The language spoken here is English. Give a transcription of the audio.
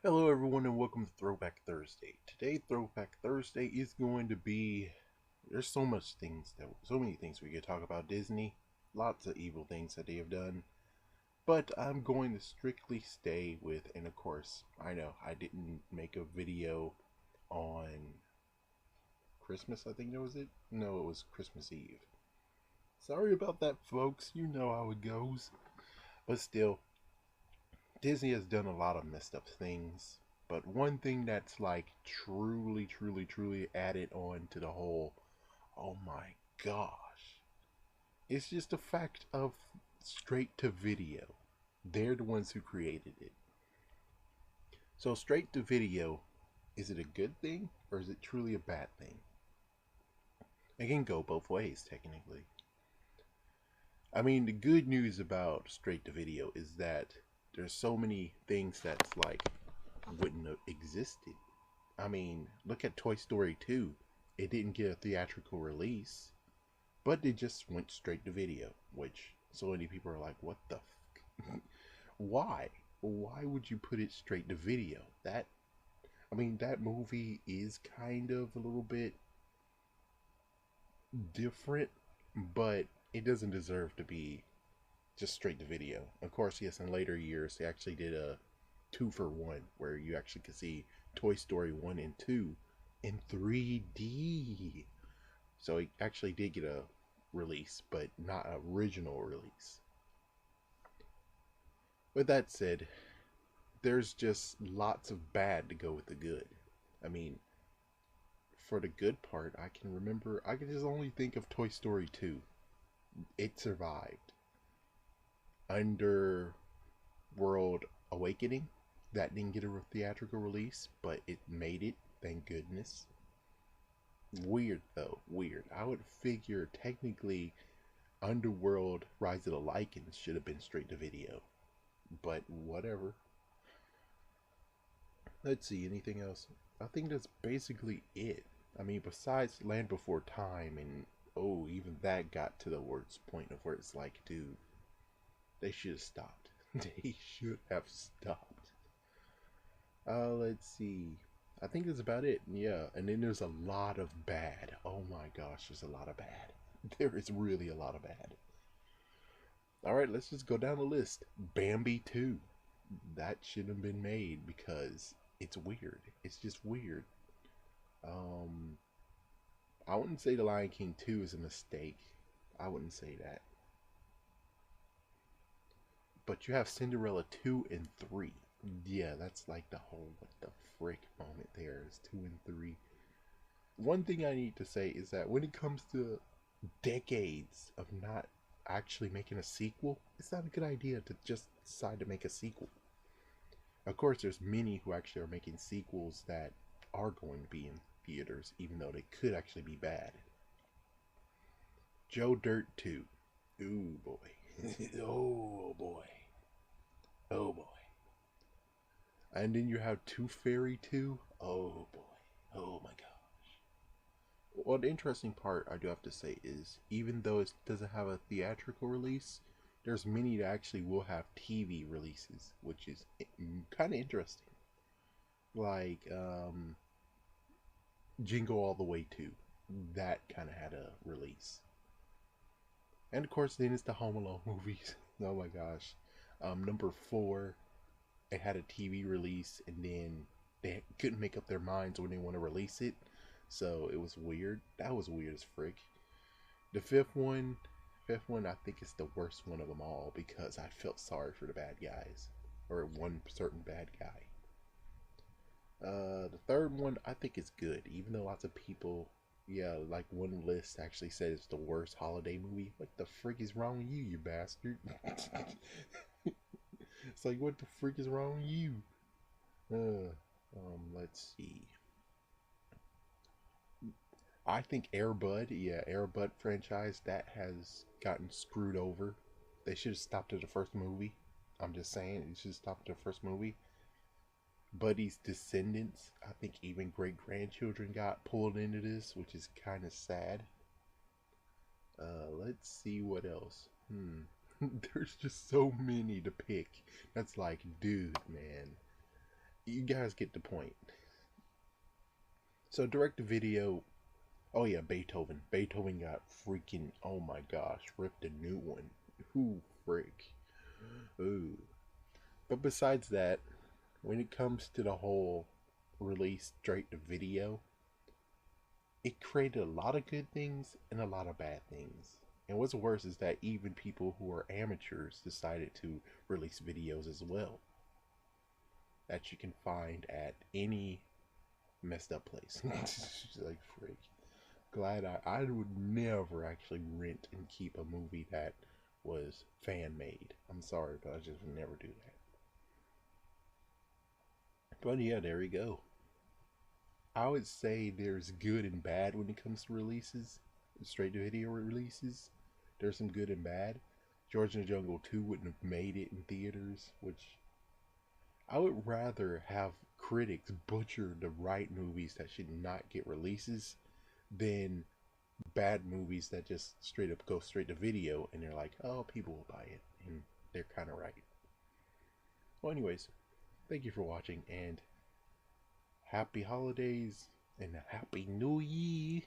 Hello everyone and welcome to Throwback Thursday. Today Throwback Thursday is going to be there's so many things we could talk about Disney. Lots of evil things that they have done. But I'm going to strictly stay with, and of course, I know I didn't make a video on Christmas, I think that was it? No, it was Christmas Eve. Sorry about that folks, you know how it goes. But still, Disney has done a lot of messed up things, but one thing that's like truly added on to the whole, oh my gosh, it's just the fact of straight to video. They're the ones who created it. So, straight to video, is it a good thing or is it truly a bad thing? It can go both ways, technically. I mean, the good news about straight to video is that there's so many things that's like wouldn't have existed. I mean, look at Toy Story 2. It didn't get a theatrical release, but it just went straight to video, which so many people are like, what the why? Why would you put it straight to video? That movie is kind of a little bit different, but it doesn't deserve to be just straight to video. Of course, yes, in later years, they actually did a 2-for-1 where you actually could see Toy Story 1 and 2 in 3D. So it actually did get a release, but not an original release. With that said, there's just lots of bad to go with the good. I mean, for the good part, I can just only think of Toy Story 2. It survived. Under World Awakening, that didn't get a theatrical release, but it made it, thank goodness. Weird though, weird. I would figure technically Underworld Rise of the Lycans should have been straight to video, but whatever. Let's see, anything else? I think that's basically it. I mean, besides Land Before Time, and oh, even that got to the worst point of where it's like, dude, they should have stopped. They should have stopped. Let's see. I think that's about it. Yeah, and then there's a lot of bad. Oh my gosh, there's a lot of bad. There is really a lot of bad. Alright, let's just go down the list. Bambi 2. That shouldn't have been made because it's weird. It's just weird. Um, I wouldn't say The Lion King 2 is a mistake. I wouldn't say that. But you have Cinderella 2 and 3. Yeah, that's like the whole what the frick moment there is 2 and 3. One thing I need to say is that when it comes to decades of not actually making a sequel, it's not a good idea to just decide to make a sequel. Of course, there's many who actually are making sequels that are going to be in theaters, even though they could actually be bad. Joe Dirt 2. Ooh boy. Oh boy. Oh boy. And then you have Tooth Fairy 2. Oh boy. Oh my gosh. Well, the interesting part I do have to say is, even though it doesn't have a theatrical release, there's many that actually will have TV releases, which is kind of interesting. Like, Jingle All the Way 2. That kind of had a release. And of course, then it's the Home Alone movies. Oh my gosh. Number 4, it had a TV release, and then they couldn't make up their minds when they want to release it, so it was weird. That was weird as frick. The fifth one, I think is the worst one of them all because I felt sorry for the bad guys, or one certain bad guy. The third one I think is good, even though lots of people, yeah, like one list actually said it's the worst holiday movie. What the frick is wrong with you, you bastard? It's like, what the freak is wrong with you? Let's see. I think Air Bud, yeah, Air Bud franchise, that has gotten screwed over. They should have stopped at the first movie. I'm just saying, it should have stopped at the first movie. Buddy's descendants, I think even great grandchildren got pulled into this, which is kind of sad. Let's see what else. There's just so many to pick. That's like, dude, man. you guys get the point. So direct to video. Oh yeah, Beethoven. Beethoven got freaking, oh my gosh, ripped a new one. Who frick? Ooh. But besides that, when it comes to the whole release straight to video, it created a lot of good things and a lot of bad things. And what's worse is that even people who are amateurs decided to release videos as well that you can find at any messed up place. Like freak. Glad I would never actually rent and keep a movie that was fan made. I'm sorry, but I just would never do that. But yeah, there we go. I would say there's good and bad when it comes to releases, straight to video releases. There's some good and bad. George in the Jungle 2 wouldn't have made it in theaters, which I would rather have critics butcher the right movies that should not get releases than bad movies that just straight up go straight to video and they're like, oh, people will buy it. And they're kind of right. Well, anyways, thank you for watching and happy holidays and a happy new year.